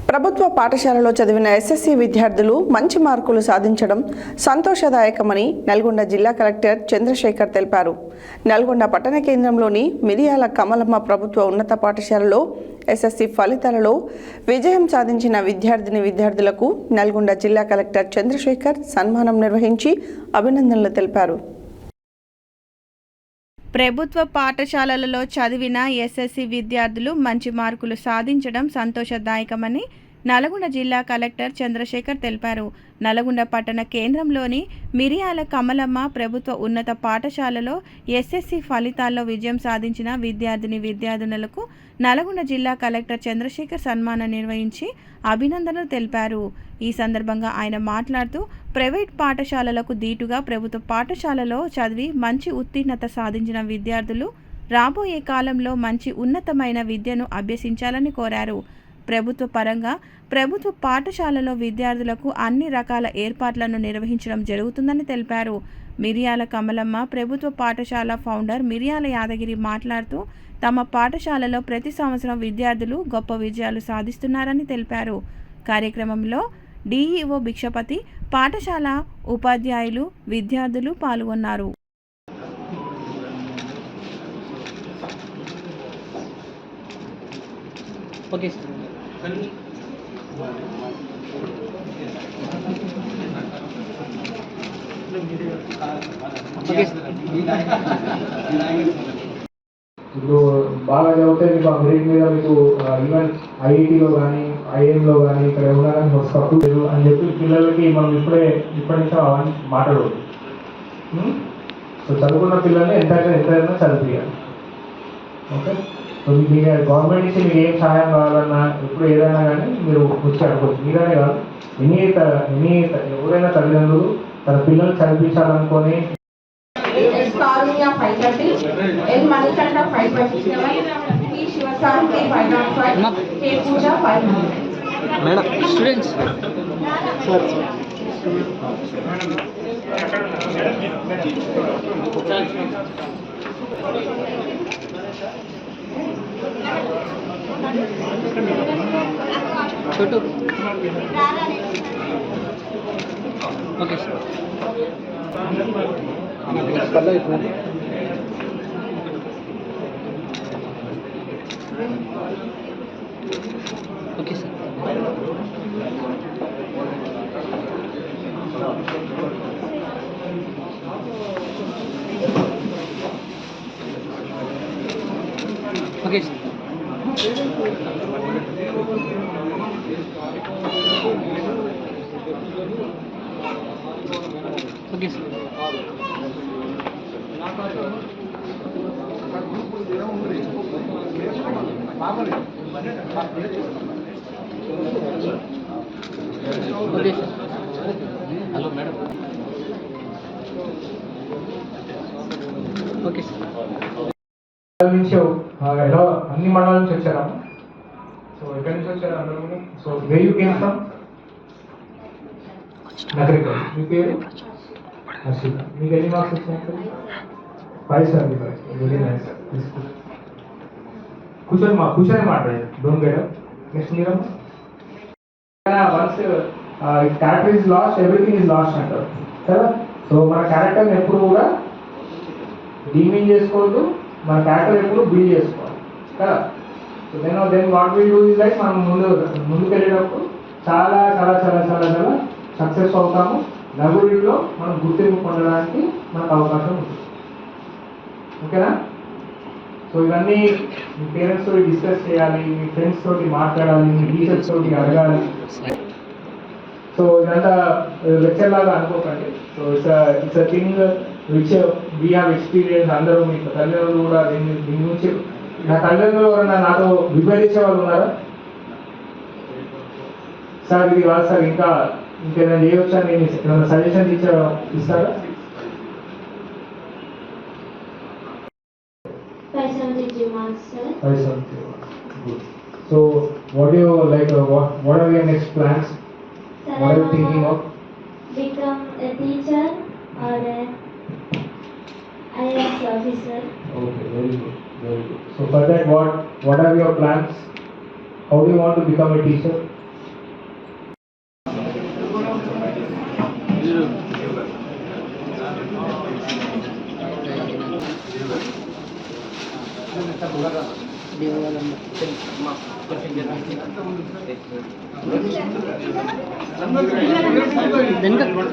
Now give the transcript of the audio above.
ప్రభుత్వ పాఠశాలలో చదివిన ఎస్ఎస్సీ విద్యార్థులు మంచి మార్కులు సాధించడం సంతోషదాయకమని నల్గొండ జిల్లా కలెక్టర్ చంద్రశేఖర్ తెలిపారు. నల్గొండ పట్టణ కేంద్రంలోని మిరియాల కమలమ్మ ప్రభుత్వ ఉన్నత పాఠశాలలో ఎస్ఎస్సీ ఫలితాలలో విజయం సాధించిన విద్యార్థులకు నల్గొండ జిల్లా కలెక్టర్ చంద్రశేఖర్ సన్మానం నిర్వహించి అభినందనలు తెలిపారు. ప్రభుత్వ పాఠశాలలలో చదివిన ఎస్ఎస్సీ విద్యార్థులు మంచి మార్కులు సాధించడం సంతోషదాయకమని నల్గొండ జిల్లా కలెక్టర్ చంద్రశేఖర్ తెలిపారు. నల్గొండ పట్టణ కేంద్రంలోని మిరియాల కమలమ్మ ప్రభుత్వ ఉన్నత పాఠశాలలో ఎస్ఎస్సీ ఫలితాల్లో విజయం సాధించిన విద్యార్థులకు నల్గొండ జిల్లా కలెక్టర్ చంద్రశేఖర్ సన్మానం నిర్వహించి అభినందనలు తెలిపారు. ఈ సందర్భంగా ఆయన మాట్లాడుతూ ప్రైవేట్ పాఠశాలలకు దీటుగా ప్రభుత్వ పాఠశాలలో చదివి మంచి ఉత్తీర్ణత సాధించిన విద్యార్థులు రాబోయే కాలంలో మంచి ఉన్నతమైన విద్యను అభ్యసించాలని కోరారు. ప్రభుత్వ పరంగా ప్రభుత్వ పాఠశాలలో విద్యార్థులకు అన్ని రకాల ఏర్పాట్లను నిర్వహించడం జరుగుతుందని తెలిపారు. మిరియాల కమలమ్మ ప్రభుత్వ పాఠశాల ఫౌండర్ మిరియాల యాదగిరి మాట్లాడుతూ తమ పాఠశాలలో ప్రతి సంవత్సరం విద్యార్థులు గొప్ప విజయాలు సాధిస్తున్నారని తెలిపారు. కార్యక్రమంలో డిఈఓ భిక్షపతి, పాఠశాల ఉపాధ్యాయులు, విద్యార్థులు పాల్గొన్నారు. ఇప్పుడు బాగా చదివితే మీకు ఆ మెరిట్ మీద మీకు ఈవెన్ ఐఐటీలో కానీ ఐఏఎంలో కానీ ఇక్కడ ఉన్నా కానీ ఒక కప్పు లేదు అని చెప్పి పిల్లలకి మనం ఇప్పటి నుంచి అవన్నీ మాట్లాడవద్దు. సో చదువుకున్న పిల్లల్ని ఎంతైనా చదివియాలి. ఓకే, సో మీకు గవర్నమెంట్ నుంచి మీకు ఏం సహాయం కావాలన్నా ఎప్పుడు ఏదైనా కానీ మీరు వచ్చి అడగవచ్చు. మీరనే కాదు, ఎవరైనా తల్లిదండ్రులు తన పిల్లల్ని చదివించాలనుకొని Karunya 530, L Manikanda 557, P Shivasanti 505, K Pooja 500. Madam, students. Sir. Photo. Okay, sir. Color is not. Okay, sir. Okay, sir. Okay, sir. Okay, sir. Hello, madam. Okay, sir. నుంచి ఎలా అన్ని మండలాల నుంచి వచ్చారా? సో ఎక్కడి నుంచి వచ్చారు అందరూ? So where you came from? నగరికల్. మీ పేరు? హర్షిత. మీకు ఎన్ని మార్క్స్ వచ్చాయి? 575. Very nice. కూర్చొని మాట్లాడండి. Don't get up. నెక్స్ట్ మీరమ్మా. Once character is lost, everything is lost అంటారు కదా. సో మన క్యారెక్టర్ని ఎప్పుడు కూడా డీమీన్ చేసుకోవద్దు, మన క్యారెక్టర్ ఎప్పుడు బిల్డ్ చేసుకోవాలి కదా. So then what will do is like మనం ముందుకు వెళ్ళేటప్పుడు చాలా చాలా చాలా చాలా చాలా సక్సెస్ అవుతాము. నలుగురిలో మనం గుర్తింపు పొందడానికి మనకు అవకాశం ఉంటుంది. ఓకేనా? సో ఇవన్నీ మీ పేరెంట్స్ తోటి డిస్కస్ చేయాలి, మీ ఫ్రెండ్స్ తోటి మాట్లాడాలి, మీ టీచర్స్ తోటి అడగాలి. సో ఇదంతా లెక్చర్ లాగా అనుకోకండి. So it's a thing which we have experience. అందరూ మీ తల్లిదండ్రులు కూడా దీని గురించి, నా తల్లిదండ్రులు ఎవరన్నా నాతో విభేదించే వాళ్ళు ఉన్నారా? సార్ ఇది కాదు సార్, ఇంకేమైనా చేయవచ్చా, నేను ఏమైనా సజెషన్ ఇస్తారా? 573 marks, sir. 573 marks. Good. So what do you like? What are your next plans? Sir, what are you thinking of? Become a teacher or a IAS officer. Okay, very good, very good. So for that, what are your plans? How do you want to become a teacher? Then